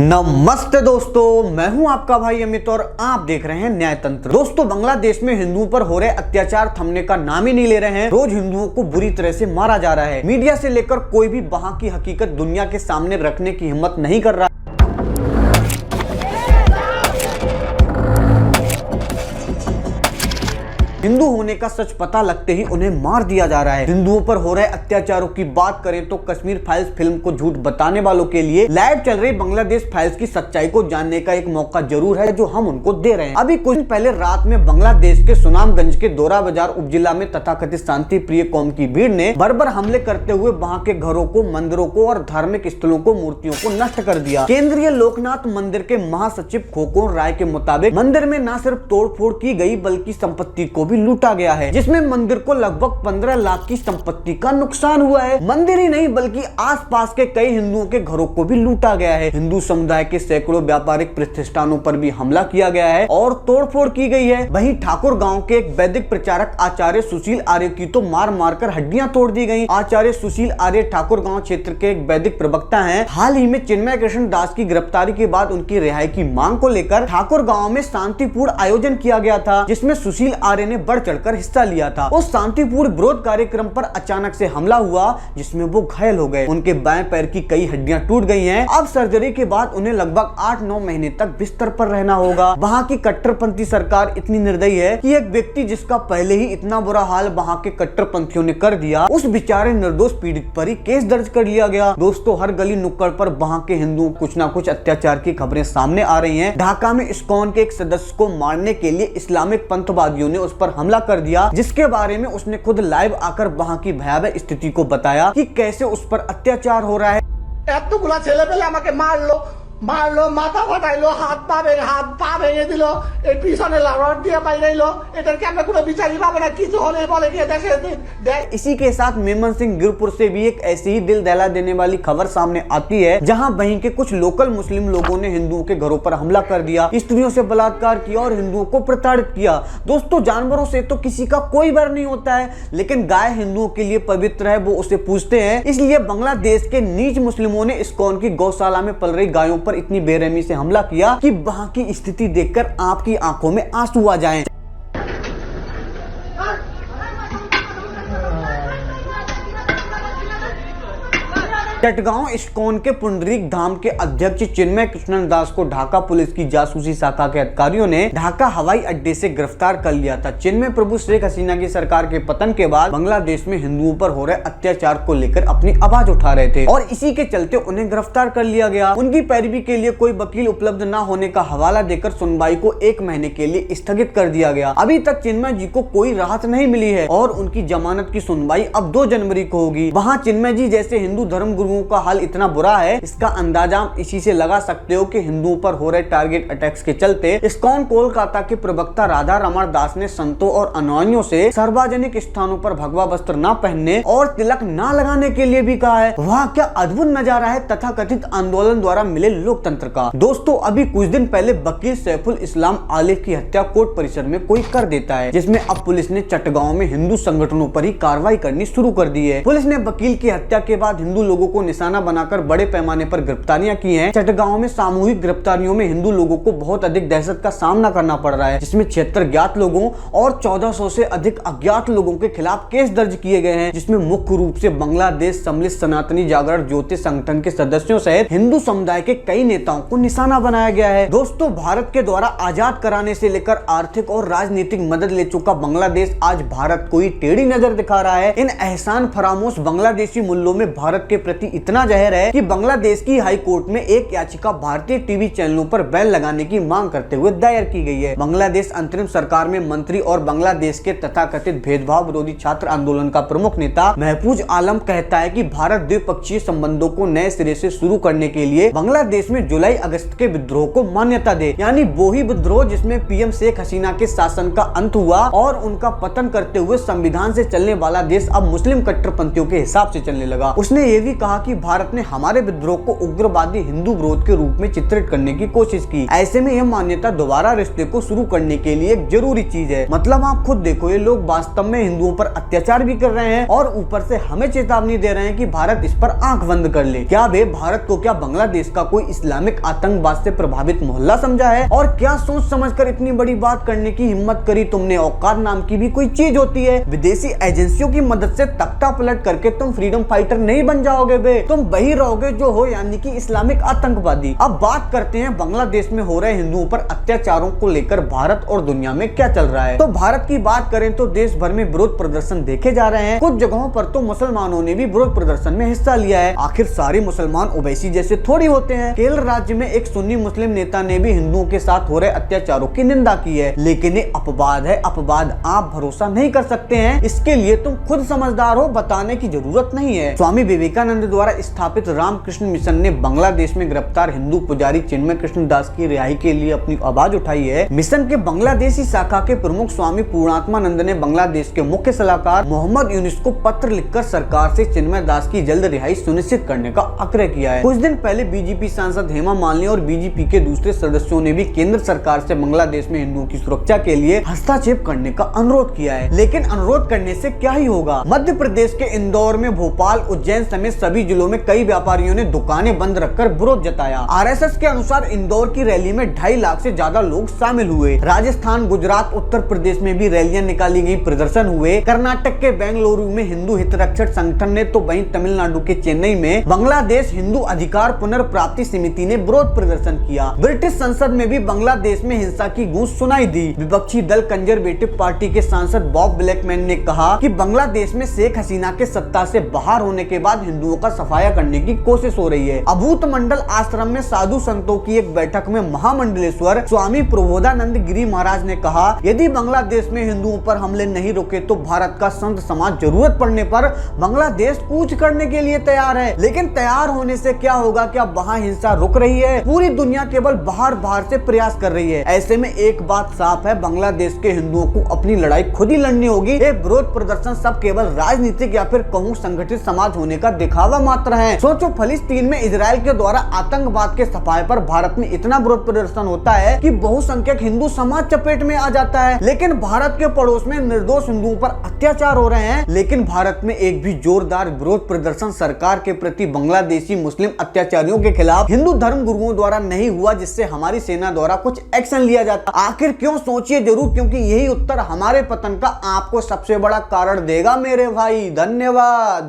नमस्ते दोस्तों, मैं हूं आपका भाई अमित और आप देख रहे हैं न्यायतंत्र। दोस्तों, बांग्लादेश में हिंदुओं पर हो रहे अत्याचार थमने का नाम ही नहीं ले रहे हैं। रोज हिंदुओं को बुरी तरह से मारा जा रहा है। मीडिया से लेकर कोई भी वहां की हकीकत दुनिया के सामने रखने की हिम्मत नहीं कर रहा। हिंदू होने का सच पता लगते ही उन्हें मार दिया जा रहा है। हिंदुओं पर हो रहे अत्याचारों की बात करें तो कश्मीर फाइल्स फिल्म को झूठ बताने वालों के लिए लाइव चल रही बांग्लादेश फाइल्स की सच्चाई को जानने का एक मौका जरूर है जो हम उनको दे रहे हैं। अभी कुछ दिन पहले रात में बांग्लादेश के सुनामगंज के दोरा बाजार उपजिला में तथाकथित शांति प्रिय कौम की भीड़ ने बर्बर हमले करते हुए वहाँ के घरों को, मंदिरों को और धार्मिक स्थलों को, मूर्तियों को नष्ट कर दिया। केंद्रीय लोकनाथ मंदिर के महासचिव खोकोन राय के मुताबिक मंदिर में न सिर्फ तोड़फोड़ की गई बल्कि संपत्ति को भी लूटा गया है, जिसमें मंदिर को लगभग 15 लाख की संपत्ति का नुकसान हुआ है। मंदिर ही नहीं बल्कि आसपास के कई हिंदुओं के घरों को भी लूटा गया है। हिंदू समुदाय के सैकड़ों व्यापारिक प्रतिष्ठानों पर भी हमला किया गया है और तोड़फोड़ की गई है। वहीं ठाकुर गांव के एक वैदिक प्रचारक आचार्य सुशील आर्य की तो मार मारकर हड्डियां तोड़ दी गई। आचार्य सुशील आर्य ठाकुर गांव क्षेत्र के एक वैदिक प्रवक्ता हैं। हाल ही में चिन्मय कृष्ण दास की गिरफ्तारी के बाद उनकी रिहाई की मांग को लेकर ठाकुर गांव में शांतिपूर्ण आयोजन किया गया था, जिसमें सुशील आर्य ने बढ़ चढ़कर हिस्सा लिया था। उस शांतिपूर्ण विरोध कार्यक्रम पर अचानक से हमला हुआ जिसमें वो घायल हो गए। उनके बाएं पैर की कई हड्डियां टूट गई हैं। अब सर्जरी के बाद उन्हें लगभग 8-9 महीने तक बिस्तर पर रहना होगा। वहाँ की कट्टरपंथी सरकार इतनी निर्दयी है कि एक व्यक्ति जिसका पहले ही इतना बुरा हाल वहाँ के कट्टरपंथियों ने कर दिया, उस बेचारे निर्दोष पीड़ित पर ही केस दर्ज कर लिया गया। दोस्तों, हर गली नुक्कड़ पर वहाँ के हिंदुओं कुछ न कुछ अत्याचार की खबरें सामने आ रही है। ढाका में इस्कॉन के एक सदस्य को मारने के लिए इस्लामिक पंथवादियों ने उस पर हमला कर दिया, जिसके बारे में उसने खुद लाइव आकर वहां की भयावह स्थिति को बताया कि कैसे उस पर अत्याचार हो रहा है। এতগুলা ছেলেপেলে আমাকে মারলো মাথা ফাটাইলো, হাত পা ভেঙে দিল, এই পিছনে রড দিয়ে বাইরাইলো। এটার কি আমরা কোনো বিচারই পাবো না? কিছু হলে বলে কি দেশে। इसी के साथ मेमन सिंह गिरपुर से भी एक ऐसी ही दिल दहला देने वाली खबर सामने आती है, जहां वहीं के कुछ लोकल मुस्लिम लोगों ने हिंदुओं के घरों पर हमला कर दिया, स्त्रियों से बलात्कार किया और हिंदुओं को प्रताड़ित किया। दोस्तों, जानवरों से तो किसी का कोई डर नहीं होता है, लेकिन गाय हिंदुओं के लिए पवित्र है, वो उसे पूजते हैं। इसलिए बांग्लादेश के नीच मुस्लिमों ने इस्कॉन की गौशाला में पल रही गायों पर इतनी बेरहमी से हमला किया कि वहां की स्थिति देखकर आपकी आंखों में आंसू आ जाएं। चटगांव इस्कॉन के पुंडरीक धाम के अध्यक्ष चिन्मय कृष्ण दास को ढाका पुलिस की जासूसी शाखा के अधिकारियों ने ढाका हवाई अड्डे से गिरफ्तार कर लिया था। चिन्मय प्रभु शेख हसीना की सरकार के पतन के बाद बांग्लादेश में हिंदुओं पर हो रहे अत्याचार को लेकर अपनी आवाज उठा रहे थे और इसी के चलते उन्हें गिरफ्तार कर लिया गया। उनकी पैरवी के लिए कोई वकील उपलब्ध न होने का हवाला देकर सुनवाई को 1 महीने के लिए स्थगित कर दिया गया। अभी तक चिन्मय जी को कोई राहत नहीं मिली है और उनकी जमानत की सुनवाई अब 2 जनवरी को होगी। वहाँ चिन्मय जी जैसे हिंदू धर्म गुरुओं का हाल इतना बुरा है, इसका अंदाजा आप इसी से लगा सकते हो कि हिंदुओं पर हो रहे टारगेट अटैक्स के चलते इस्कॉन कोलकाता के प्रवक्ता राधा रमण दास ने संतों और अनुयायियों से सार्वजनिक स्थानों पर भगवा वस्त्र न पहनने और तिलक न लगाने के लिए भी कहा है। वह क्या अद्भुत नजारा है तथाकथित आंदोलन द्वारा मिले लोकतंत्र का। दोस्तों, अभी कुछ दिन पहले वकील सैफुल इस्लाम आलिफ की हत्या कोर्ट परिसर में कोई कर देता है, जिसमें अब पुलिस ने चटगांव में हिंदू संगठनों पर ही कार्रवाई करनी शुरू कर दी है। पुलिस ने वकील की हत्या के बाद हिंदू लोगों को निशाना बनाकर बड़े पैमाने पर गिरफ्तारियां की हैं। चटगांव में सामूहिक गिरफ्तारियों में हिंदू लोगों को बहुत अधिक दहशत का सामना करना पड़ रहा है, जिसमें 76 ज्ञात लोगों और 1400 से अधिक अज्ञात लोगों के खिलाफ केस दर्ज किए गए हैं, जिसमें मुख्य रूप से बांग्लादेश सम्मिलित सनातनी जागरण ज्योति संगठन के सदस्यों सहित हिंदू समुदाय के कई नेताओं को निशाना बनाया गया है। दोस्तों, भारत के द्वारा आजाद कराने से लेकर आर्थिक और राजनीतिक मदद ले चुका बांग्लादेश आज भारत को ही टेढ़ी नजर दिखा रहा है। इन एहसान फरामोश बांग्लादेशी मुल्लों में भारत के प्रति इतना जहर है कि बांग्लादेश की हाई कोर्ट में एक याचिका भारतीय टीवी चैनलों पर बैन लगाने की मांग करते हुए दायर की गई है। बांग्लादेश अंतरिम सरकार में मंत्री और बांग्लादेश के तथाकथित भेदभाव विरोधी छात्र आंदोलन का प्रमुख नेता महफूज आलम कहता है कि भारत द्विपक्षीय संबंधों को नए सिरे से शुरू करने के लिए बांग्लादेश में जुलाई अगस्त के विद्रोह को मान्यता दे, यानी वो ही विद्रोह जिसमें पीएम शेख हसीना के शासन का अंत हुआ और उनका पतन करते हुए संविधान से चलने वाला देश अब मुस्लिम कट्टरपंथियों के हिसाब से चलने लगा। उसने ये भी कहा कि भारत ने हमारे विद्रोह को उग्रवादी हिंदू विरोध के रूप में चित्रित करने की कोशिश की। ऐसे में यह मान्यता दोबारा रिश्ते को शुरू करने के लिए एक जरूरी चीज है। मतलब आप खुद देखो, ये लोग वास्तव में हिंदुओं पर अत्याचार भी कर रहे हैं और ऊपर से हमें चेतावनी दे रहे हैं कि भारत इस पर आंख बंद कर ले। क्या वे भारत को क्या बांग्लादेश का कोई इस्लामिक आतंकवाद से प्रभावित मोहल्ला समझा है? और क्या सोच समझकर इतनी बड़ी बात करने की हिम्मत करी तुमने? औकात नाम की भी कोई चीज होती है। विदेशी एजेंसियों की मदद से तख्ता पलट करके तुम फ्रीडम फाइटर नहीं बन जाओगे बे, तुम वही रहोगे जो हो, यानी कि इस्लामिक आतंकवादी। अब बात करते हैं बांग्लादेश में हो रहे हिंदुओं पर अत्याचारों को लेकर भारत और दुनिया में क्या चल रहा है। तो भारत की बात करें तो देश भर में विरोध प्रदर्शन देखे जा रहे हैं। कुछ जगहों पर तो मुसलमानों ने भी विरोध प्रदर्शन में हिस्सा लिया है। आखिर सारे मुसलमान ओवैसी जैसे थोड़ी होते हैं। केरल राज्य में एक सुन्नी मुस्लिम नेता ने भी हिंदुओं के साथ हो रहे अत्याचारों की निंदा की है, लेकिन ये अपवाद है, अपवाद। आप भरोसा नहीं कर सकते हैं, इसके लिए तुम खुद समझदार हो, बताने की जरूरत नहीं है। स्वामी विवेकानंद द्वारा स्थापित रामकृष्ण मिशन ने बांग्लादेश में गिरफ्तार हिंदू पुजारी चिन्मय कृष्ण दास की रिहाई के लिए अपनी आवाज उठाई है। मिशन के बांग्लादेशी शाखा के प्रमुख स्वामी पूर्णात्मानंद ने बांग्लादेश के मुख्य सलाहकार मोहम्मद यूनुस को पत्र लिखकर सरकार से चिन्मय दास की जल्द रिहाई सुनिश्चित करने का आग्रह किया है। कुछ दिन पहले बीजेपी सांसद हेमा मालिनी और बीजेपी के दूसरे सदस्यों ने भी केंद्र सरकार से बांग्लादेश में हिंदुओं की सुरक्षा के लिए हस्तक्षेप करने का अनुरोध किया है। लेकिन अनुरोध करने से क्या ही होगा। मध्य प्रदेश के इंदौर में, भोपाल, उज्जैन समेत सभी जिलों में कई व्यापारियों ने दुकानें बंद रखकर विरोध जताया। आरएसएस के अनुसार इंदौर की रैली में 2.5 लाख से ज्यादा लोग शामिल हुए। राजस्थान, गुजरात, उत्तर प्रदेश में भी रैलियां निकाली गई, प्रदर्शन हुए। कर्नाटक के बेंगलुरु में हिंदू हितरक्षक संगठन ने तो वहीं तमिलनाडु के चेन्नई में बांग्लादेश हिंदू अधिकार पुनर्प्राप्ति समिति ने विरोध प्रदर्शन किया। ब्रिटिश संसद में भी बांग्लादेश में हिंसा की गूंज सुनाई दी। विपक्षी दल कंजर्वेटिव पार्टी के सांसद बॉब ब्लैकमैन ने कहा कि बांग्लादेश में शेख हसीना के सत्ता से बाहर होने के बाद हिंदुओं का सफाया करने की कोशिश हो रही है। अभूत मंडल आश्रम में साधु संतों की एक बैठक में महामंडलेश्वर स्वामी प्रबोधानंद गिरी महाराज ने कहा, यदि बांग्लादेश में हिंदुओं पर हमले नहीं रुके तो भारत का संत समाज जरूरत पड़ने पर बांग्लादेश कूच करने के लिए तैयार है। लेकिन तैयार होने से क्या होगा? क्या वहाँ हिंसा रुक रही है? पूरी दुनिया केवल बाहर से प्रयास कर रही है। ऐसे में एक बात साफ है, बांग्लादेश के हिंदुओं को अपनी लड़ाई खुद ही लड़नी होगी। ये विरोध प्रदर्शन सब केवल राजनीतिक या फिर कहूँ संगठित समाज होने का दिखावा मात्र है। सोचो, फिलिस्तीन में इजराइल के द्वारा आतंकवाद के सफाए पर भारत में इतना विरोध प्रदर्शन होता है कि बहुसंख्यक हिंदू समाज चपेट में आ जाता है। लेकिन भारत के पड़ोस में निर्दोष हिंदुओं पर अत्याचार हो रहे हैं, लेकिन भारत में एक भी जोरदार विरोध प्रदर्शन सरकार के प्रति बांग्लादेशी मुस्लिम अत्याचारियों के खिलाफ हिंदू धर्म गुरुओं द्वारा नहीं हुआ, जिससे हमारी सेना द्वारा कुछ एक्शन लिया जाता। आखिर क्यों? सोचिए जरूर, क्योंकि यही उत्तर हमारे पतन का आपको सबसे बड़ा कारण देगा मेरे भाई। धन्यवाद।